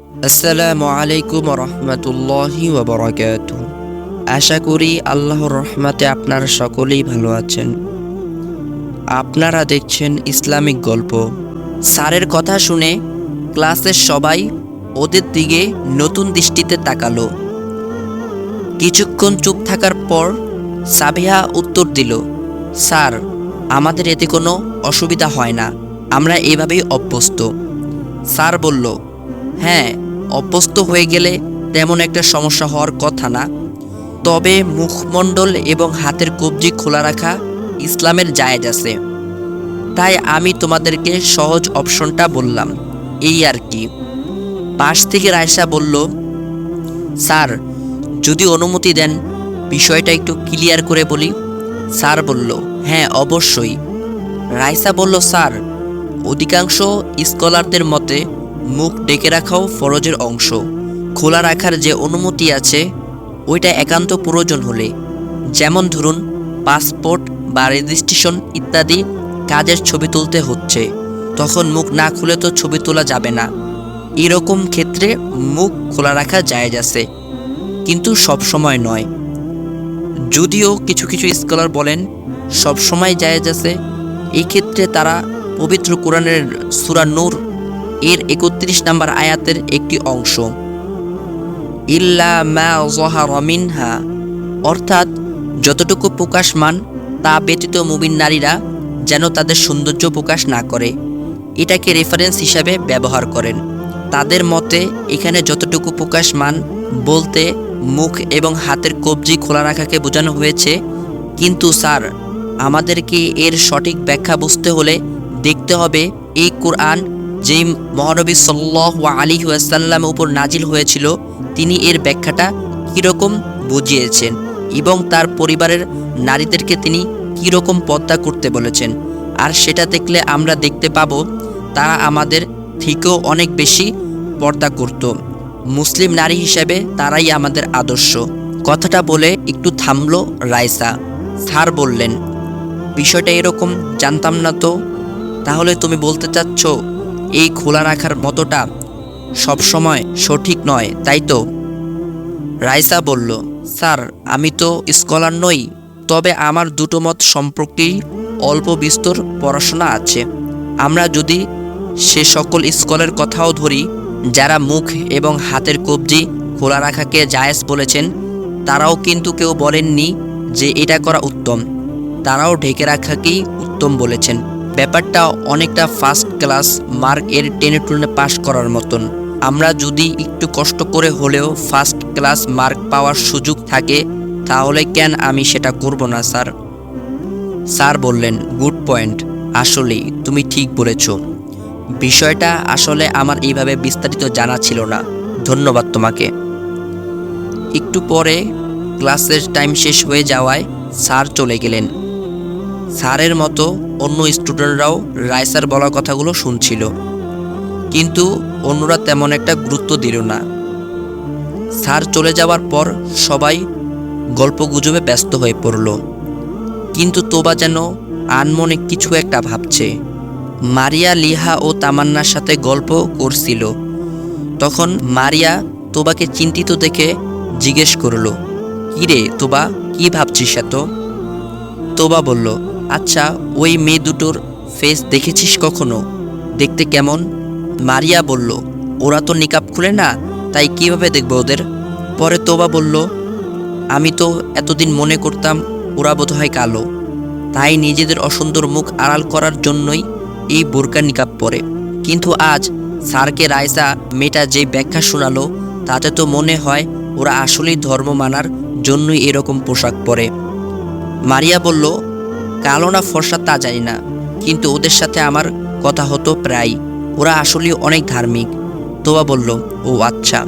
আসসালামু আলাইকুম রহমতুল্লাহি ওয়া বারাকাতুহু। আশা করি আল্লাহর রহমতে আপনারা সকলেই ভালো আছেন। আপনারা দেখছেন ইসলামিক গল্প। স্যারের কথা শুনে ক্লাসের সবাই ওদের দিকে নতুন দৃষ্টিতে তাকালো। কিছুক্ষণ চুপ থাকার পর সাবিহা উত্তর দিল, স্যার, আমাদের এতে কোনো অসুবিধা হয় না, আমরা এভাবেই অভ্যস্ত। স্যার বলল, হ্যাঁ, অভ্যস্ত হয়ে গেলে তেমন একটা সমস্যা হওয়ার কথা না, তবে মুখমণ্ডল এবং হাতের কবজি খোলা রাখা ইসলামের জায়েজ আছে। তাই আমি তোমাদেরকে সহজ অপশনটা বললাম, এই আর কি। পাশ থেকে রায়সা বলল, স্যার, যদি অনুমতি দেন বিষয়টা একটু ক্লিয়ার করে বলি। স্যার বলল, হ্যাঁ অবশ্যই। রায়সা বলল, স্যার, অধিকাংশ স্কলারদের মতে মুখ ডেকে রাখাও ফরজের অংশ। খোলা রাখার যে অনুমতি আছে ওইটা একান্ত প্রয়োজন হলে, যেমন ধরুন পাসপোর্ট বা রেজিস্ট্রেশন ইত্যাদি কাজের ছবি তুলতে হচ্ছে, তখন মুখ না খুলে তো ছবি তোলা যাবে না। এরকম ক্ষেত্রে মুখ খোলা রাখা জায়েজ আছে, কিন্তু সব সময় নয়। যদিও কিছু কিছু স্কলার বলেন সব সময় জায়েজ আছে। এই ক্ষেত্রে তারা পবিত্র কোরআনের সূরা নূর এর ৩১ নম্বর আয়াতের একটি অংশ, ইল্লা মা যাহারা মিনহা, অর্থাৎ যতটুকু প্রকাশমান তা ব্যতীত মুমিন নারীরা যেন তাদের সৌন্দর্য প্রকাশ না করে, এটাকে রেফারেন্স হিসাবে ব্যবহার করেন। তাদের মতে এখানে যতটুকু প্রকাশমান বলতে মুখ এবং হাতের কবজি খোলা রাখাকে বোঝানো হয়েছে। কিন্তু স্যার, আমাদেরকে এর সঠিক ব্যাখ্যা বুঝতে হলে দেখতে হবে এই কোরআন যেই মহানবী সাল্লাল্লাহু আলাইহি ওয়াসাল্লামের উপর নাজিল হয়েছিল তিনি এর ব্যাখ্যাটা কীরকম বুঝিয়েছেন এবং তার পরিবারের নারীদেরকে তিনি কীরকম পর্দা করতে বলেছেন। আর সেটা দেখলে আমরা দেখতে পাবো তারা আমাদের থেকেও অনেক বেশি পর্দা করত। মুসলিম নারী হিসেবে তারাই আমাদের আদর্শ। কথাটা বলে একটু থামলো রায়সা। স্যার বললেন, বিষয়টা এরকম জানতাম না তো। তাহলে তুমি বলতে চাচ্ছ এই খোলা রাখার মতোটা সবসময় সঠিক নয়, তাই তো? রায়সা বলল, স্যার, আমি তো স্কলার নই, তবে আমার দুটো মত সম্পর্কেই অল্প বিস্তর পড়াশোনা আছে। আমরা যদি সে সকল স্কলারের কথাও ধরি যারা মুখ এবং হাতের কবজি খোলা রাখাকে জায়েজ বলেছেন, তারাও কিন্তু কেউ বলেননি যে এটা করা উত্তম। তারাও ঢেকে রাখাকেই উত্তম বলেছেন। ব্যাপারটা অনেকটা ফার্স্ট ক্লাস মার্ক এর টেনে টুনে পাশ করার মতন। আমরা যদি একটু কষ্ট করে হলেও ফার্স্ট ক্লাস মার্ক পাওয়ার সুযোগ থাকে, তাহলে কেন আমি সেটা করব না স্যার? স্যার বললেন, গুড পয়েন্ট, আসলেই তুমি ঠিক বলেছ। বিষয়টা আসলে আমার এইভাবে বিস্তারিত জানা ছিল না, ধন্যবাদ তোমাকে। একটু পরে ক্লাসের টাইম শেষ হয়ে যাওয়ায় স্যার চলে গেলেন। স্যারের মতো অন্য স্টুডেন্টরাও রায়সার বলা কথাগুলো শুনছিল, কিন্তু অন্যরা তেমন একটা গুরুত্ব দিল না। স্যার চলে যাওয়ার পর সবাই গল্পগুজবে ব্যস্ত হয়ে পড়ল, কিন্তু তোবা যেন আনমনে কিছু একটা ভাবছে। মারিয়া লিহা ও তামান্নার সাথে গল্প করছিল। তখন মারিয়া তোবাকে চিন্তিত দেখে জিজ্ঞেস করল, কিরে তোবা, কি ভাবছিস এত? তোবা বলল, আচ্ছা, ওই মেয়ে দুটোর ফেস দেখেছিস কখনো? দেখতে কেমন? মারিয়া বলল, ওরা তো নিকাব খুলে না, তাই কিভাবে দেখব ওদের? পরে তোবা বলল, আমি তো এতদিন মনে করতাম ওরা বোধহয় কালো, তাই নিজেদের অসুন্দর মুখ আড়াল করার জন্যই এই বোরকা নিকাব পরে। কিন্তু আজ স্যারকে রায়সা মেয়েটা যে ব্যাখ্যা শোনালো তাতে তো মনে হয় ওরা আসলেই ধর্ম মানার জন্যই এরকম পোশাক পরে। মারিয়া বলল, কালো না ফর্সা তা জানি না, কিন্তু ওদের সাথে আমার কথা হতো প্রায়। ওরা আসলেই অনেক ধার্মিক। তোবা বলল, ও আচ্ছা।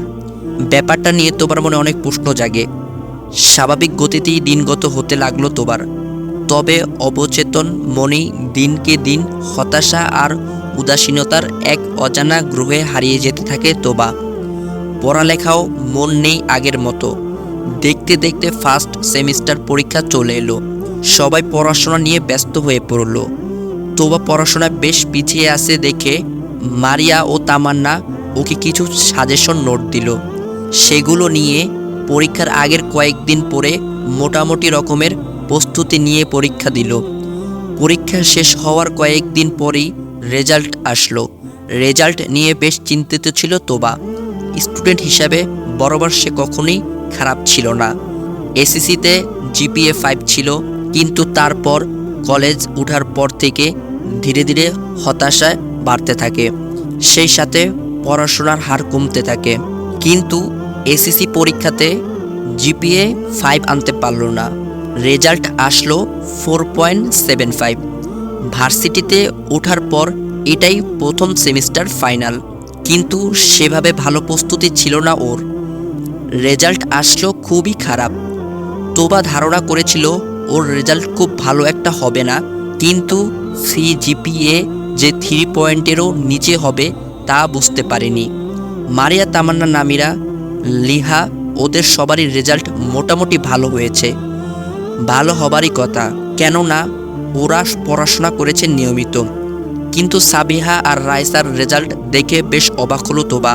ব্যাপারটা নিয়ে তোবার মনে অনেক প্রশ্ন জাগে। স্বাভাবিক গতিতেই দিনগত হতে লাগলো তোবার, তবে অবচেতন মনেই দিনকে দিন হতাশা আর উদাসীনতার এক অজানা গ্রহে হারিয়ে যেতে থাকে তোবা। পড়ালেখাও মন নেই আগের মতো। দেখতে দেখতে ফার্স্ট সেমিস্টার পরীক্ষা চলে এলো। সবাই পড়াশোনা নিয়ে ব্যস্ত হয়ে পড়ল। তোবা পড়াশোনায় বেশ পিছিয়ে আছে দেখে মারিয়া ও তামান্না ওকে কিছু সাজেশন নোট দিল। সেগুলো নিয়ে পরীক্ষার আগের কয়েকদিন পরে মোটামুটি রকমের প্রস্তুতি নিয়ে পরীক্ষা দিল। পরীক্ষা শেষ হওয়ার কয়েকদিন পরেই রেজাল্ট আসলো। রেজাল্ট নিয়ে বেশ চিন্তিত ছিল তোবা। স্টুডেন্ট হিসাবে বরাবর সে কখনোই খারাপ ছিল না। এসএসসিতে জিপিএ 5 ছিল, কিন্তু তারপর কলেজ ওঠার পর থেকে ধীরে ধীরে হতাশায় বাড়তে থাকে, সেই সাথে পড়াশোনার হার কমতে থাকে। কিন্তু এসএসসি পরীক্ষাতে জিপিএ 5 আনতে পারল না। রেজাল্ট আসলো 4.75। ভার্সিটিতে ওঠার পর এটাই প্রথম সেমিস্টার ফাইনাল, কিন্তু সেভাবে ভালো প্রস্তুতি ছিল না ওর। রেজাল্ট আসলো খুবই খারাপ। তোবা ধারণা করেছিল ওর রেজাল্ট খুব ভালো একটা হবে না, কিন্তু সিজিপিএ যে 3 পয়েন্টেরও নিচে হবে তা বুঝতে পারেনি। মারিয়া, তামান্না, নামিরা, লিহা ওদের সবারই রেজাল্ট মোটামুটি ভালো হয়েছে। ভালো হবারই কথা, কেননা ওরা পড়াশোনা করেছে নিয়মিত। কিন্তু সাবিহা আর রাইসার রেজাল্ট দেখে বেশ অবাক হলো তোবা।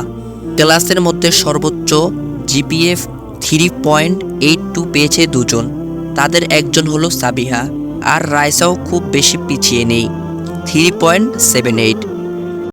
ক্লাসের মধ্যে সর্বোচ্চ জিপিএ 3.82 পেয়েছে দুজন। তাদের একজন হলো সাবিহা, আর রাইসাও খুব বেশি পিছিয়ে নেই, 3.78।